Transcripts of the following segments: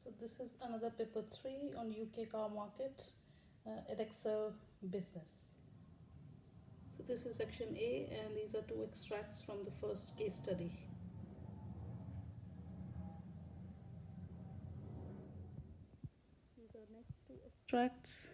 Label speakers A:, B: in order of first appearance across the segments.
A: So this is another paper 3 on UK car market, Edexcel business. So this is section A, and these are two extracts from the first case study. These are next two extracts.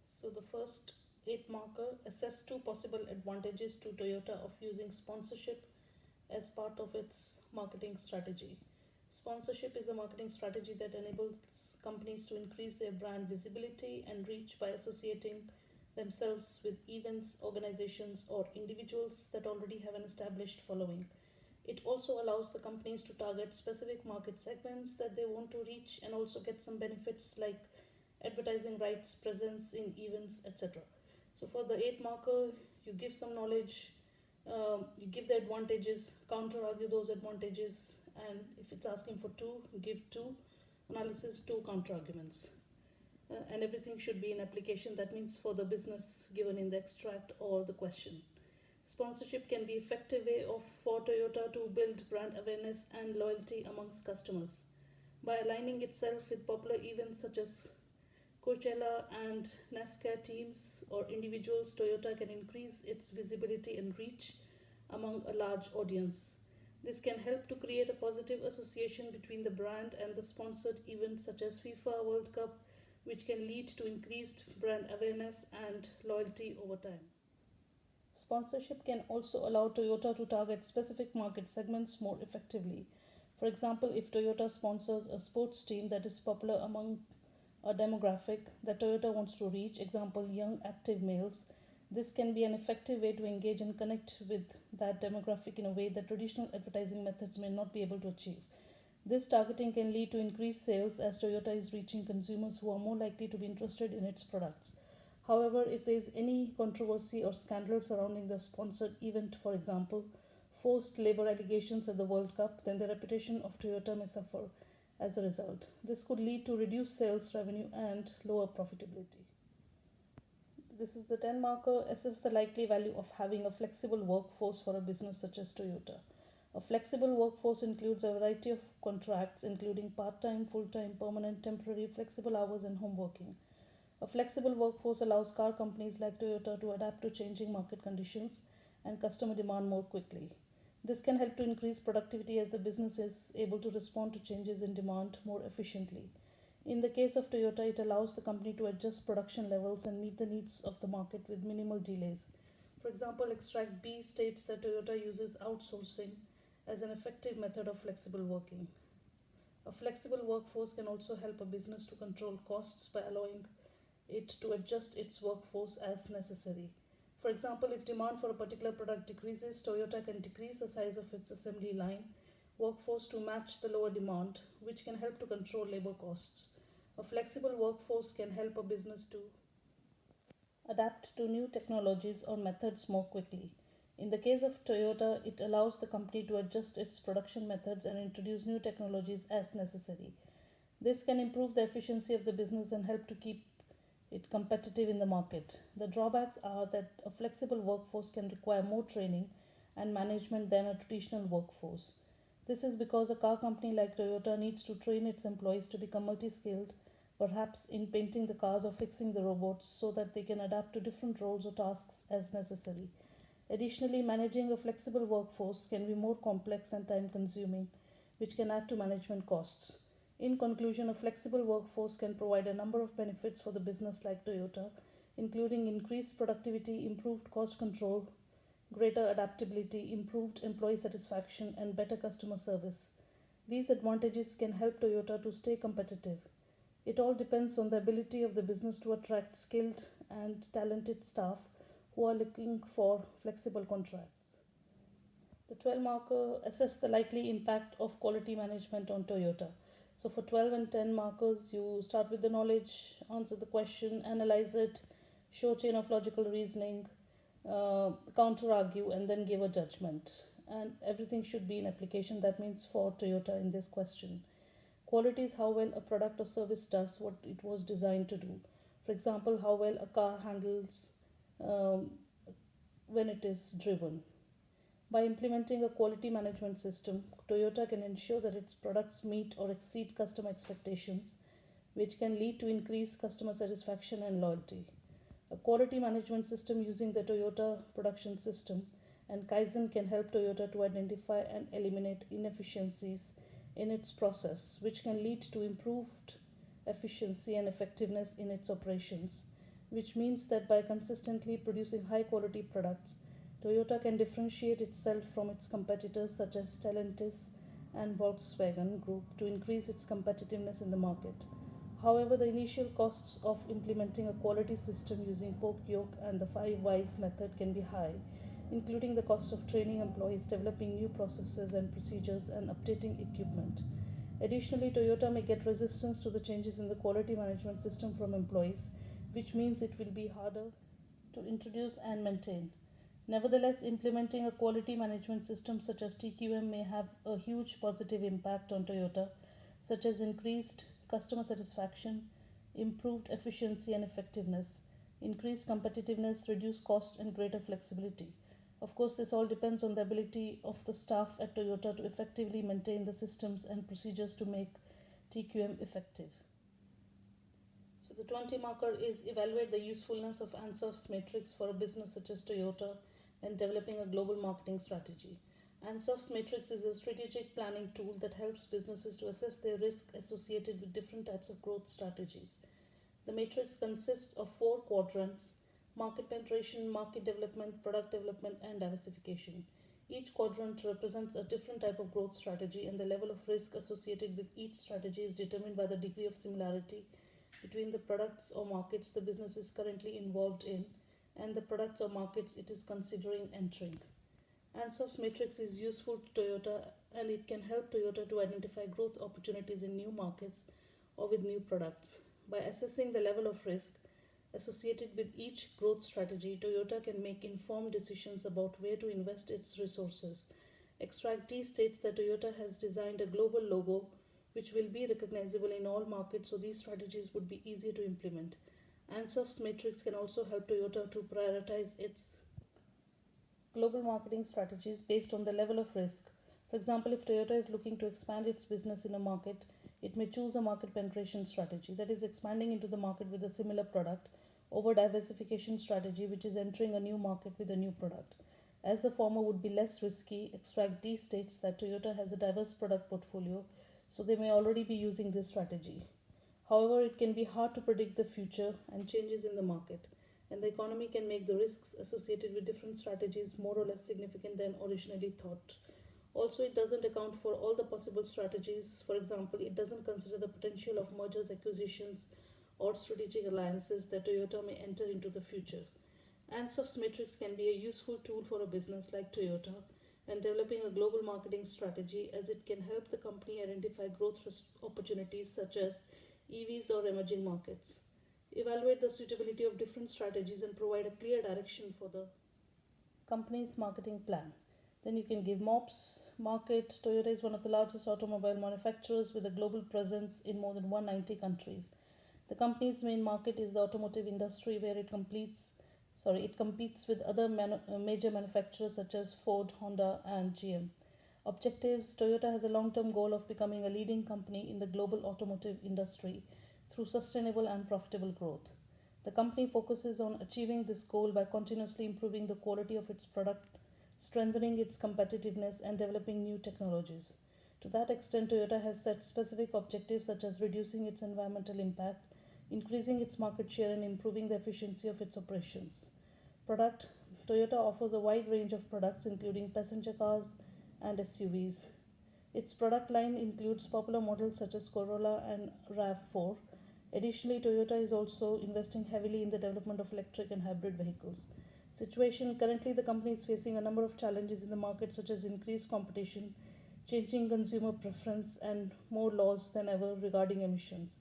A: So the first 8 marker, assess two possible advantages to Toyota of using sponsorship as part of its marketing strategy. Sponsorship is a marketing strategy that enables companies to increase their brand visibility and reach by associating themselves with events, organizations, or individuals that already have an established following. It also allows the companies to target specific market segments that they want to reach and also get some benefits like advertising rights, presence in events, etc. So for the 8 marker, you give some knowledge, you give the advantages, counter argue those advantages, and if it's asking for 2, give 2 analysis, 2 counter arguments. And everything should be in application, that means for the business given in the extract or the question. Sponsorship can be an effective way for Toyota to build brand awareness and loyalty amongst customers. By aligning itself with popular events such as Coachella and NASCAR teams or individuals, Toyota can increase its visibility and reach among a large audience. This can help to create a positive association between the brand and the sponsored events such as FIFA World Cup, which can lead to increased brand awareness and loyalty over time. Sponsorship can also allow Toyota to target specific market segments more effectively. For example, if Toyota sponsors a sports team that is popular among a demographic that Toyota wants to reach, example, young active males, this can be an effective way to engage and connect with that demographic in a way that traditional advertising methods may not be able to achieve. This targeting can lead to increased sales as Toyota is reaching consumers who are more likely to be interested in its products. However, if there is any controversy or scandal surrounding the sponsored event, for example, forced labor allegations at the World Cup, then the reputation of Toyota may suffer as a result. This could lead to reduced sales revenue and lower profitability. This is the 10 marker. Assess the likely value of having a flexible workforce for a business such as Toyota. A flexible workforce includes a variety of contracts, including part time, full time, permanent, temporary, flexible hours, and home working. A flexible workforce allows car companies like Toyota to adapt to changing market conditions and customer demand more quickly. This can help to increase productivity as the business is able to respond to changes in demand more efficiently. In the case of Toyota, it allows the company to adjust production levels and meet the needs of the market with minimal delays. For example, extract B states that Toyota uses outsourcing as an effective method of flexible working. A flexible workforce can also help a business to control costs by allowing it to adjust its workforce as necessary. For example, if demand for a particular product decreases, Toyota can decrease the size of its assembly line workforce to match the lower demand, which can help to control labor costs. A flexible workforce can help a business to adapt to new technologies or methods more quickly. In the case of Toyota, it allows the company to adjust its production methods and introduce new technologies as necessary. This can improve the efficiency of the business and help to keep it competitive in the market. The drawbacks are that a flexible workforce can require more training and management than a traditional workforce. This is because a car company like Toyota needs to train its employees to become multi skilled, perhaps in painting the cars or fixing the robots, so that they can adapt to different roles or tasks as necessary. Additionally, managing a flexible workforce can be more complex and time consuming, which can add to management costs. In conclusion, a flexible workforce can provide a number of benefits for the business like Toyota, including increased productivity, improved cost control, greater adaptability, improved employee satisfaction, and better customer service. These advantages can help Toyota to stay competitive. It all depends on the ability of the business to attract skilled and talented staff who are looking for flexible contracts. The 12 marker, assess the likely impact of quality management on Toyota. So for 12 and 10 markers, you start with the knowledge, answer the question, analyze it, show chain of logical reasoning, counter argue, and then give a judgment. And everything should be in application. That means for Toyota in this question. Quality is how well a product or service does what it was designed to do. For example, how well a car handles um, when it is driven. By implementing a quality management system, Toyota can ensure that its products meet or exceed customer expectations, which can lead to increased customer satisfaction and loyalty. A quality management system using the Toyota production system and Kaizen can help Toyota to identify and eliminate inefficiencies in its process, which can lead to improved efficiency and effectiveness in its operations, which means that by consistently producing high quality products, Toyota can differentiate itself from its competitors such as Stellantis and Volkswagen Group to increase its competitiveness in the market. However, the initial costs of implementing a quality system using poke yoke and the 5 whys method can be high, including the cost of training employees, developing new processes and procedures, and updating equipment. Additionally, Toyota may get resistance to the changes in the quality management system from employees, which means it will be harder to introduce and maintain. Nevertheless, implementing a quality management system such as TQM may have a huge positive impact on Toyota, such as increased customer satisfaction, improved efficiency and effectiveness, increased competitiveness, reduced cost, and greater flexibility. Of course, this all depends on the ability of the staff at Toyota to effectively maintain the systems and procedures to make TQM effective. So the 20 marker is evaluate the usefulness of Ansof's matrix for a business such as Toyota when developing a global marketing strategy. Ansof's matrix is a strategic planning tool that helps businesses to assess their risk associated with different types of growth strategies. The matrix consists of 4 quadrants: market penetration, market development, product development, and diversification. Each quadrant represents a different type of growth strategy, and the level of risk associated with each strategy is determined by the degree of similarity between the products or markets the business is currently involved in and the products or markets it is considering entering. Ansof's matrix is useful to Toyota, and it can help Toyota to identify growth opportunities in new markets or with new products. By assessing the level of risk associated with each growth strategy, Toyota can make informed decisions about where to invest its resources. Extract D states that Toyota has designed a global logo which will be recognizable in all markets, so these strategies would be easier to implement. Ansof's matrix can also help Toyota to prioritize its global marketing strategies based on the level of risk. For example, if Toyota is looking to expand its business in a market, it may choose a market penetration strategy, that is, expanding into the market with a similar product, over diversification strategy, which is entering a new market with a new product. As the former would be less risky, Extract D states that Toyota has a diverse product portfolio, so they may already be using this strategy. However, it can be hard to predict the future and changes in the market, and the economy can make the risks associated with different strategies more or less significant than originally thought. Also, it doesn't account for all the possible strategies. For example, it doesn't consider the potential of mergers, acquisitions, or strategic alliances that Toyota may enter into the future. Ansof's matrix can be a useful tool for a business like Toyota when developing a global marketing strategy, as it can help the company identify growth opportunities such as EVs or emerging markets, evaluate the suitability of different strategies, and provide a clear direction for the company's marketing plan. Then you can give MOPS market. Toyota is one of the largest automobile manufacturers with a global presence in more than 190 countries. The company's main market is the automotive industry, where it competes with other major manufacturers such as Ford, Honda, and GM. Objectives: Toyota has a long-term goal of becoming a leading company in the global automotive industry through sustainable and profitable growth. The company focuses on achieving this goal by continuously improving the quality of its product, strengthening its competitiveness, and developing new technologies. To that extent, Toyota has set specific objectives such as reducing its environmental impact, increasing its market share, and improving the efficiency of its operations. Product: Toyota offers a wide range of products including passenger cars and SUVs. Its product line includes popular models such as Corolla and RAV4. Additionally, Toyota is also investing heavily in the development of electric and hybrid vehicles. Situation: currently the company is facing a number of challenges in the market such as increased competition, changing consumer preference, and more laws than ever regarding emissions.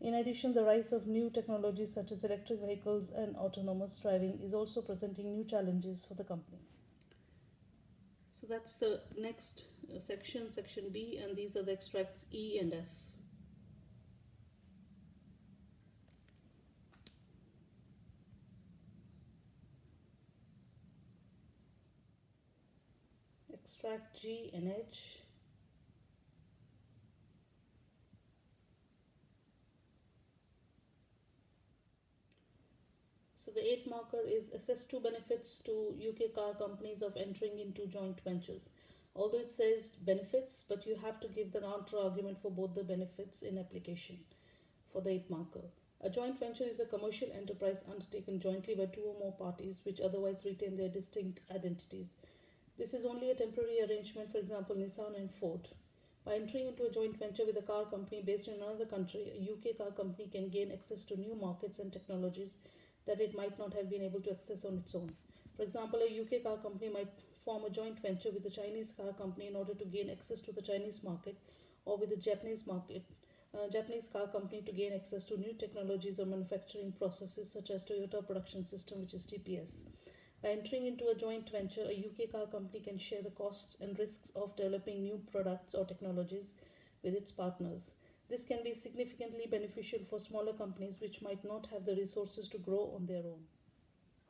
A: In addition, the rise of new technologies such as electric vehicles and autonomous driving is also presenting new challenges for the company. So that's the next section, section B, and these are the extracts E and F. extract G and H. So the eighth marker is assess two benefits to UK car companies of entering into joint ventures. Although it says benefits, but you have to give the counter argument for both the benefits in application for the eighth marker. A joint venture is a commercial enterprise undertaken jointly by two or more parties which otherwise retain their distinct identities. This is only a temporary arrangement, for example, Nissan and Ford. By entering into a joint venture with a car company based in another country, a UK car company can gain access to new markets and technologies that it might not have been able to access on its own. For example, a UK car company might form a joint venture with a Chinese car company in order to gain access to the Chinese market, or with a Japanese car company to gain access to new technologies or manufacturing processes such as Toyota Production System, which is TPS. By entering into a joint venture, a UK car company can share the costs and risks of developing new products or technologies with its partners. This can be significantly beneficial for smaller companies which might not have the resources to grow on their own.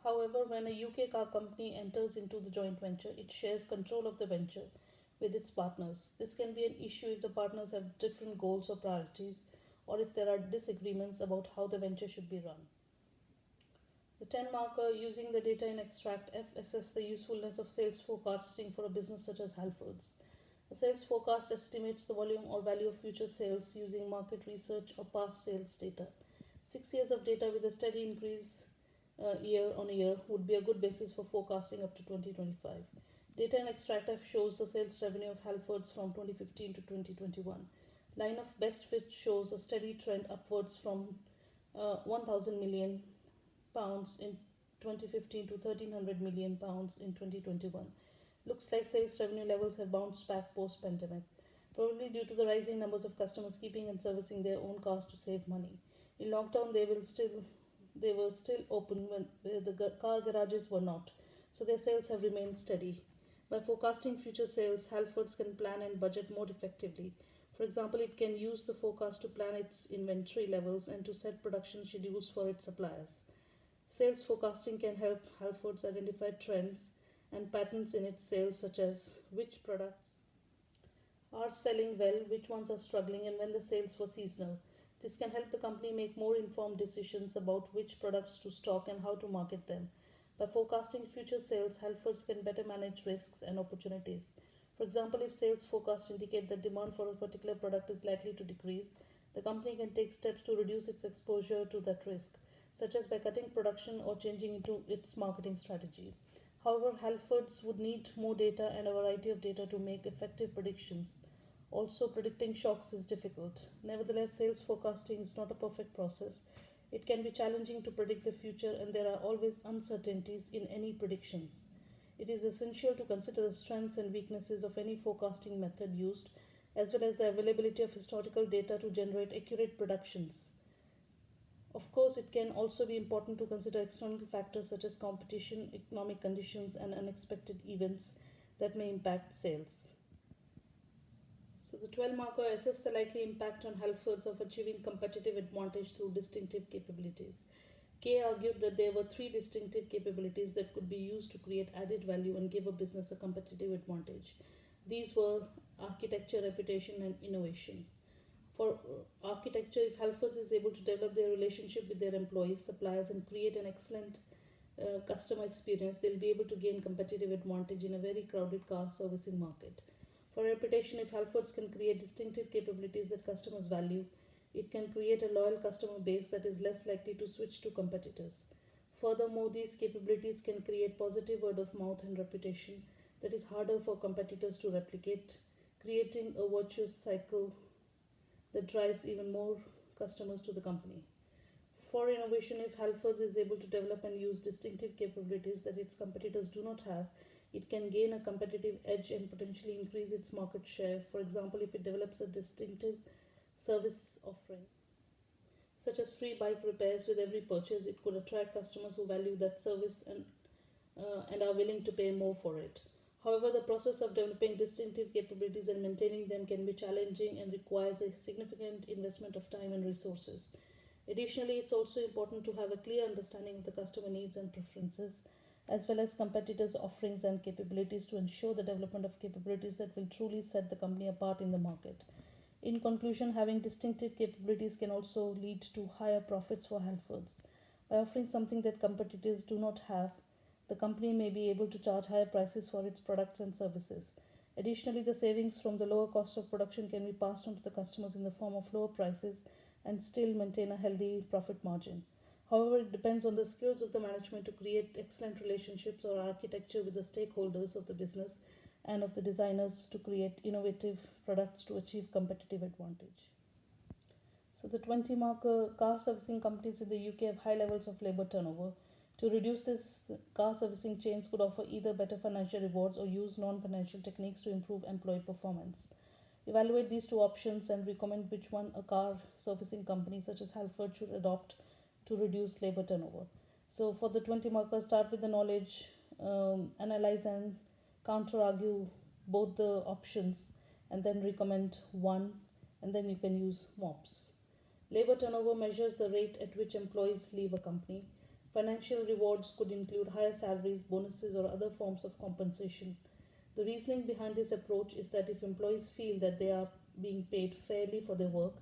A: However, when a UK car company enters into the joint venture, it shares control of the venture with its partners. This can be an issue if the partners have different goals or priorities, or if there are disagreements about how the venture should be run. The 10 marker, using the data in extract F, assess the usefulness of sales forecasting for a business such as Halfords. A sales forecast estimates the volume or value of future sales using market research or past sales data. 6 years of data with a steady increase year on year would be a good basis for forecasting up to 2025. Data in extract F shows the sales revenue of Halfords from 2015 to 2021. Line of best fit shows a steady trend upwards from 1,000 million pounds in 2015 to 1,300 million pounds in 2021. Looks like sales revenue levels have bounced back post-pandemic, probably due to the rising numbers of customers keeping and servicing their own cars to save money. In lockdown, they were still open when the car garages were not, so their sales have remained steady. By forecasting future sales, Halfords can plan and budget more effectively. For example, it can use the forecast to plan its inventory levels and to set production schedules for its suppliers. Sales forecasting can help Halfords identify trends and patterns in its sales, such as which products are selling well, which ones are struggling, and when the sales were seasonal. This can help the company make more informed decisions about which products to stock and how to market them. By forecasting future sales, Halfords can better manage risks and opportunities. For example, if sales forecasts indicate that demand for a particular product is likely to decrease, the company can take steps to reduce its exposure to that risk, such as by cutting production or changing into its marketing strategy. However, Halfords would need more data and a variety of data to make effective predictions. Also, predicting shocks is difficult. Nevertheless, sales forecasting is not a perfect process. It can be challenging to predict the future, and there are always uncertainties in any predictions. It is essential to consider the strengths and weaknesses of any forecasting method used, as well as the availability of historical data to generate accurate predictions. Of course, it can also be important to consider external factors such as competition, economic conditions, and unexpected events that may impact sales. So the 12 marker, assess the likely impact on Halfords of achieving competitive advantage through distinctive capabilities. Kay argued that there were 3 distinctive capabilities that could be used to create added value and give a business a competitive advantage. These were architecture, reputation, and innovation. For architecture, if Halfords is able to develop their relationship with their employees, suppliers, and create an excellent customer experience, they'll be able to gain competitive advantage in a very crowded car servicing market. For reputation, if Halfords can create distinctive capabilities that customers value, it can create a loyal customer base that is less likely to switch to competitors. Furthermore, these capabilities can create positive word of mouth and reputation that is harder for competitors to replicate, creating a virtuous cycle that drives even more customers to the company. For innovation, if Halfords is able to develop and use distinctive capabilities that its competitors do not have, it can gain a competitive edge and potentially increase its market share. For example, if it develops a distinctive service offering, such as free bike repairs with every purchase, it could attract customers who value that service and are willing to pay more for it. However, the process of developing distinctive capabilities and maintaining them can be challenging and requires a significant investment of time and resources. Additionally, it's also important to have a clear understanding of the customer needs and preferences as well as competitors' offerings and capabilities to ensure the development of capabilities that will truly set the company apart in the market. In conclusion, having distinctive capabilities can also lead to higher profits for Halfords. By offering something that competitors do not have, the company may be able to charge higher prices for its products and services. Additionally, the savings from the lower cost of production can be passed on to the customers in the form of lower prices and still maintain a healthy profit margin. However, it depends on the skills of the management to create excellent relationships or architecture with the stakeholders of the business and of the designers to create innovative products to achieve competitive advantage. So the 20 marker car servicing companies in the UK have high levels of labor turnover. To reduce this, car servicing chains could offer either better financial rewards or use non-financial techniques to improve employee performance. Evaluate these two options and recommend which one a car servicing company such as Halford should adopt to reduce labor turnover. So for the 20 markers, start with the knowledge, analyze and counter argue both the options, and then recommend one, and then you can use MOPS. Labor turnover measures the rate at which employees leave a company. Financial rewards could include higher salaries, bonuses, or other forms of compensation. The reasoning behind this approach is that if employees feel that they are being paid fairly for their work,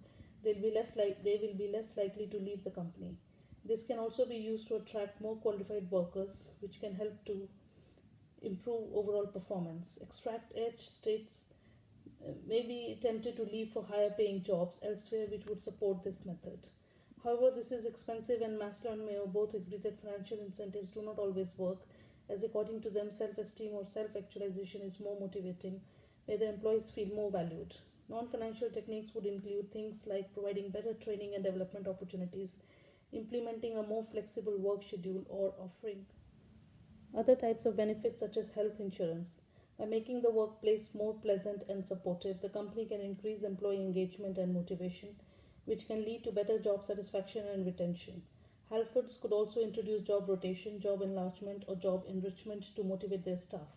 A: they will be less likely to leave the company. This can also be used to attract more qualified workers, which can help to improve overall performance. Extract Edge states may be tempted to leave for higher paying jobs elsewhere, which would support this method. However, this is expensive, and Maslow and Mayo both agree that financial incentives do not always work, as according to them, self esteem or self actualization is more motivating, where the employees feel more valued. Non financial techniques would include things like providing better training and development opportunities, implementing a more flexible work schedule, or offering other types of benefits such as health insurance. By making the workplace more pleasant and supportive, the company can increase employee engagement and motivation, which can lead to better job satisfaction and retention. Halfords could also introduce job rotation, job enlargement, or job enrichment to motivate their staff.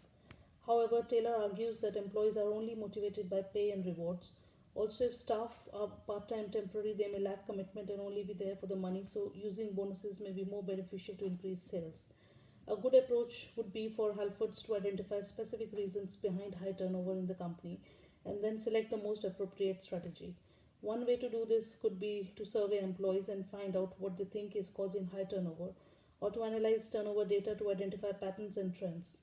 A: However, Taylor argues that employees are only motivated by pay and rewards. Also, if staff are part time temporary, they may lack commitment and only be there for the money, so using bonuses may be more beneficial to increase sales. A good approach would be for Halfords to identify specific reasons behind high turnover in the company and then select the most appropriate strategy. One way to do this could be to survey employees and find out what they think is causing high turnover, or to analyze turnover data to identify patterns and trends.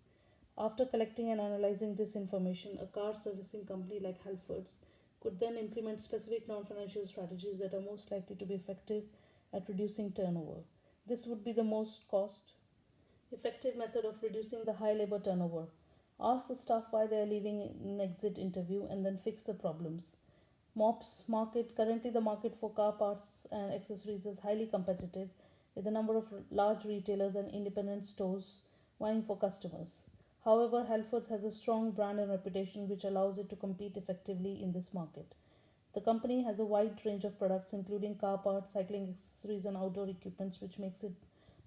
A: After collecting and analyzing this information, a car servicing company like Halfords could then implement specific non financial strategies that are most likely to be effective at reducing turnover. This would be the most cost effective method of reducing the high labor turnover. Ask the staff why they are leaving in an exit interview and then fix the problems. MOPS market. Currently, the market for car parts and accessories is highly competitive, with a number of large retailers and independent stores vying for customers. However, Halfords has a strong brand and reputation which allows it to compete effectively in this market. The company has a wide range of products, including car parts, cycling accessories, and outdoor equipments, which makes it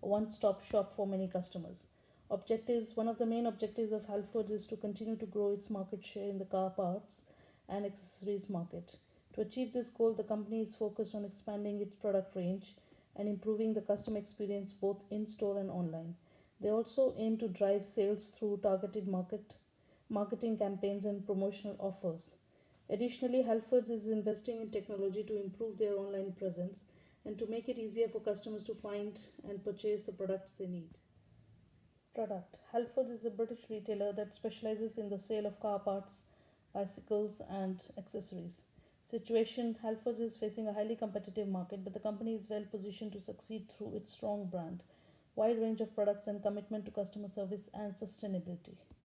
A: a one stop shop for many customers. Objectives. One of the main objectives of Halfords is to continue to grow its market share in the car parts and accessories market. To achieve this goal, the company is focused on expanding its product range and improving the customer experience both in store and online. They also aim to drive sales through targeted marketing campaigns and promotional offers. Additionally, Halfords is investing in technology to improve their online presence and to make it easier for customers to find and purchase the products they need. Product. Halfords is a British retailer that specializes in the sale of car parts, bicycles, and accessories. Situation. Halfords is facing a highly competitive market, but the company is well positioned to succeed through its strong brand, wide range of products, and commitment to customer service and sustainability.